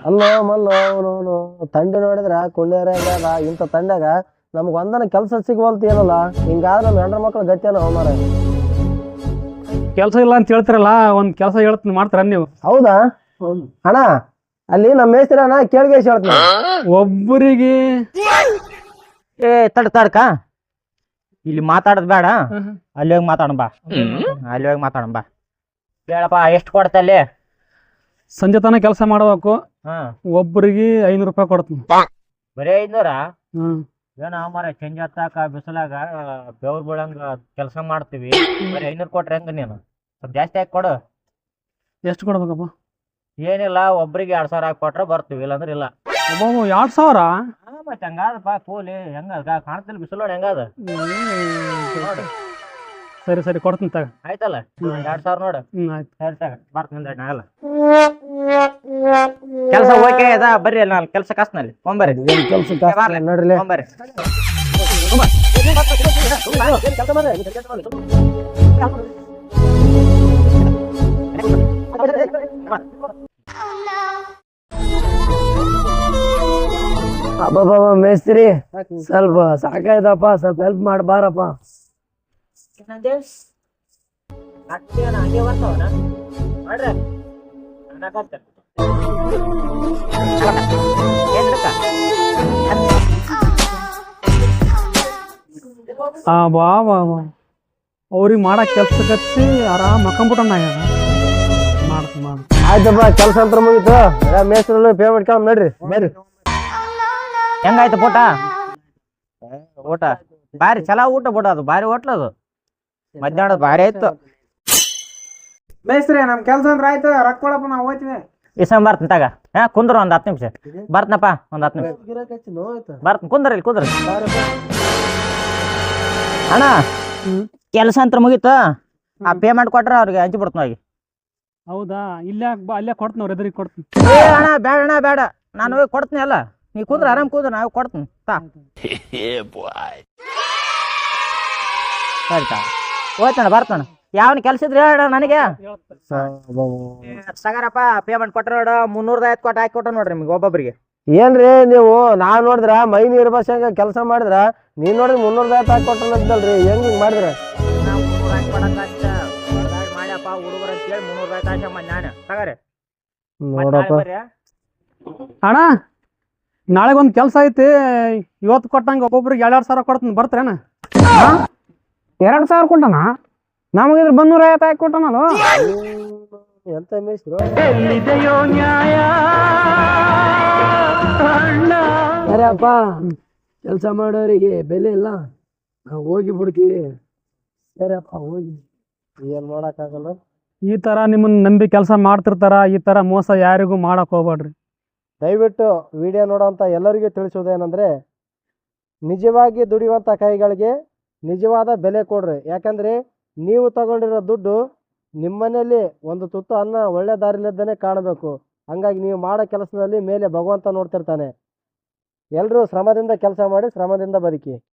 ಅಲ್ಲೋ ಮಲ್ಲೋ ಅವನು ತಂಡ ನೋಡಿದ್ರ ಕುಂಡೇರಾಗ ಇಂಥ ತಂಡ್ಯಾಗ ನಮ್ಗೆ ಒಂದನ ಕೆಲಸ ಸಿಗುವಲ್ತ ಏನಲ್ಲ ಹಿಂಗಾದ್ರೆ ನಮ್ಮ ಹೆಣ್ರ ಮಕ್ಳು ಗತಿಯಲ್ಲ ಮಾರ. ಕೆಲಸ ಇಲ್ಲ ಅಂತ ಹೇಳ್ತಿರಲ್ಲ, ಒಂದು ಕೆಲಸ ಹೇಳ್ತೀನಿ ಮಾಡ್ತಾರ ನೀವು? ಹೌದಾ ಅಣ್ಣ, ಅಲ್ಲಿ ನಮ್ಮ ಮೇಸ್ತ್ರಿ ಅಣ್ಣ ಕೇಳಿಗೆ ಹೇಳ್ತೀನಿ. ಒಬ್ಬರಿಗೆ ಏ ತಡ್ಕ ಇಲ್ಲಿ ಮಾತಾಡೋದ್ ಬೇಡ, ಅಲ್ಲಿ ಹೋಗಿ ಮಾತಾಡೋಣ ಬಾ. ಅಲ್ಲಿ ಹೋಗಿ ಮಾತಾಡೋಣ ಬಾ. ಹೇಳಪ್ಪ, ಎಷ್ಟು ಕೊಡ್ತಲ್ಲಿ? ಸಂಜೆ ತನಕ ಕೆಲಸ ಮಾಡ್ಬೇಕು. ಹಾ, ಒಬ್ಬರಿಗೆ 500 ರೂಪಾಯಿ ಕೊಡ್ತೀನಿ. ಬರೀ 500? ಹ್ಮ್ ಏನ ಮರ ಚಂಜ್ ಹತ್ತಾಕ ಬಿಸಿಲಾಗ ಬೆವ್ರು ಬೀಳಂಗ ಕೆಲಸ ಮಾಡ್ತೀವಿ, ಬರೀ 500 ಕೊಟ್ರೆ ಹೆಂಗ? ನೀನು ಸ್ವಲ್ಪ ಜಾಸ್ತಿ ಹಾಕಿ ಕೊಡು. ಎಷ್ಟು ಕೊಡ್ಬೇಕಪ್ಪ? ಏನಿಲ್ಲ, ಒಬ್ರಿಗೆ 2000 ಹಾಕಿ ಕೊಟ್ರೆ ಬರ್ತೀವಿ, ಇಲ್ಲಾಂದ್ರೆ ಇಲ್ಲ. ಒಬ್ಬ 2000? ಮತ್ತೆ ಹಂಗಾದಪ್ಪ ಕೂಲಿ ಹೆಂಗ ಕಾಣ್ತಿಲ್ಲ ಬಿಸಿಲು ನೋಡಿ ಹೆಂಗದ ನೋಡು. ಸರಿ ಸರಿ ಕೊಡ್ತೀನಿ ತಗ. ಆಯ್ತಲ್ಲ, 2000 ನೋಡು. ಆಯ್ತು. ಸರಿ ತಗ, ಬರ್ತೀನಿ ಆಗಲ್ಲ. ಕೆಲಸ ಓಕೆ ಅದ, ಬರ್ರಿ ಅಲ್ಲಿ ನಾನು ಕೆಲಸ ಕಾಸ್ನಲ್ಲಿ ತೊಂಬರ್ರಿ. ಕೆಲಸ ನೋಡ್ರಿ. ತೊಂಬರ್ರಿ. ಅಬ್ಬಬ್ಬ ಮೇಸ್ತ್ರಿ, ಸ್ವಲ್ಪ ಸಾಕಾಯ್ತಪ್ಪ, ಸ್ವಲ್ಪ ಹೆಲ್ಪ್ ಮಾಡ್ಬಾರಪ್ಪ. ಹಂಗೆ ಬರ್ತಾವನ ಮಾಡ್ರಿ. ಬಾ ಬಾ ಅವ್ರಿಗೆ ಮಾಡಕ್ ಕೆಲ್ಸಕ್ಕಚ್ಚಿ ಆರಾಮ್ ಮಕ್ಕಂಬಿಟ್ಟ ಮಾಡ್ತೀನಿ ಮಾಡ್ತೀನಿ. ಆಯ್ತಪ್ಪ, ಕೆಲಸ ಅಂತ ಮುಗೀತು. ಮೇಸ್ತ್ರಿ ಪೇಮೆಂಟ್ ಕಾಮ್ ನೋಡ್ರಿ ಬರ್ರಿ. ಹೆಂಗಾಯ್ತು ಊಟ? ಊಟ ಭಾರಿ ಚಲೋ ಊಟ ಬಿಡ, ಅದು ಭಾರಿ ಹೋಟ್ಲ ಅದು. ಮಧ್ಯಾಹ್ನ ಭಾರಿ ಆಯ್ತು. ಮೇಸ್ತ್ರಿ ನಮ್ ಕೆಲ್ಸ ಅಂದ್ರೆ ಆಯ್ತು, ರೊಕ್ಕ ಕೊಡಪ್ಪ, ನಾವು ಹೋಯ್ತೀವಿ. ಇಸ್ಕೊಂಡ್ ಬರ್ತೀನಿ ತಗ. ಕುಂದ್ರ ಒಂದ್ 10 ನಿಮಿಷ ಬರ್ತನಪ್ಪ, ಒಂದ್ 10 ನಿಮಿಷ ಬರ್ತೀನಿ. ಕುಂದ್ರಿ ಇಲ್ಲಿ ಕುಂದ್ರಿ. ಅಣ್ಣ ಕೆಲಸ ಅಂತ ಮುಗೀತು, ಆ ಪೇಮೆಂಟ್ ಕೊಟ್ರೆ ಅವ್ರಿಗೆ ಹಂಚಿ ಬಿಡ್ತೀನಿ ಹೋಗಿ. ಹೌದಾ? ಇಲ್ಲೇ ಬಾ, ಅಲ್ಲೇ ಕೊಡ್ತೀನಿ, ಅವ್ರ ಎದುರಿಗೆ ಕೊಡ್ತೀನಿ. ಏ ಅಣ್ಣ ಬೇಡ ಅಣ್ಣ ಬೇಡ, ನಾನು ಹೋಗಿ ಕೊಡ್ತೀನಿ. ಅಲ್ಲ ನೀ ಕುಂದ್ರ, ಆರಾಮ್ ಕುಂದ್ರ, ನಾವು ಕೊಡ್ತೀನಿ ತಾ. ಸರಿ ತಾ ಹೋಯ್ತಣ್ಣ, ಬರ್ತಾನ. ಯಾವನ್ ಕೆಲ್ಸ ಇದ್ರೆ ಹೇಳ ನನಗೆ. ಸಗರಪ್ಪ ಪೇಮೆಂಟ್ ಕೊಟ್ರ ನೋಡ, 350 ಕೊಟ್ಟು ಹಾಕಿ ಕೊಟ್ಟ ನೋಡ್ರಿ ನಿಮ್ಗೆ ಒಬ್ಬೊಬ್ರಿಗೆ. ಏನ್ರಿ ನೀವು, ನಾವ್ ನೋಡಿದ್ರ ಮೈ ನೀರ್ ಬಸ್ಸಂಗ ಕೆಲಸ ಮಾಡಿದ್ರ, ನೀವ್ ನೋಡಿದ್ರ 350 ಹಾಕಿ ಕೊಟ್ಟನಂತಲ್ರಿ. ಹೆಂಗ್ ಮಾಡಿದ್ರ? ಮಾಡ್ಯಪ್ಪ ಹುಡುಗರ ಅಂತ ಹೇಳಿ 350 ಆಶೆ ಮಾಡಿ ನಾನು ತಗರಿ. ನೋಡಪ್ಪ ಅಣ್ಣ ನಾಳೆಗೊಂದು ಕೆಲಸ ಐತಿ, ಇವತ್ತು ಕೊಟ್ಟಂಗೆ ಒಬ್ಬೊಬ್ರಿಗೆ 2000 ಕೊಡ್ತೀನಿ, ಬರ್ತೀರೇನ? 2000 ಕೊಟ್ಟನ? ನಮಗಿದ್ರ 250 ಹಾಕಿ ಕೊಟ್ಟನಲ್ಲ. ಎಂತ ಮೇಸ್ತ್ರು. ಅರೆ ಅಪ್ಪ, ಕೆಲಸ ಮಾಡೋರಿಗೆ ಬೆಲೆ ಇಲ್ಲ, ನಾವು ಹೋಗಿ ಬಿಡ್ತೀವಿ. ಸರಿ ಅಪ್ಪ, ಹೋಗಿ. ಏನ್ ಮಾಡಕ್ಕಾಗಲ್ಲ. ಈ ತರ ನಿಮ್ಮನ್ನ ನಂಬಿ ಕೆಲಸ ಮಾಡ್ತಿರ್ತಾರ, ಈ ತರ ಮೋಸ ಯಾರಿಗೂ ಮಾಡಕ್ ಹೋಗ್ಬೇಡ್ರಿ. ದಯವಿಟ್ಟು ವಿಡಿಯೋ ನೋಡೋಂಥ ಎಲ್ಲರಿಗೂ ತಿಳಿಸೋದೇನೆಂದರೆ, ನಿಜವಾಗಿ ದುಡಿಯುವಂಥ ಕೈಗಳಿಗೆ ನಿಜವಾದ ಬೆಲೆ ಕೊಡ್ರಿ. ಯಾಕಂದರೆ ನೀವು ತಗೊಂಡಿರೋ ದುಡ್ಡು ನಿಮ್ಮನೇಲಿ ಒಂದು ತುತ್ತು ಅನ್ನ ಒಳ್ಳೆ ದಾರಿಲಿದ್ದನೇ ಕಾಣಬೇಕು. ಹಂಗಾಗಿ ನೀವು ಮಾಡೋ ಕೆಲಸದಲ್ಲಿ ಮೇಲೆ ಭಗವಂತ ನೋಡ್ತಿರ್ತಾನೆ. ಎಲ್ಲರೂ ಶ್ರಮದಿಂದ ಕೆಲಸ ಮಾಡಿ, ಶ್ರಮದಿಂದ ಬದುಕಿ.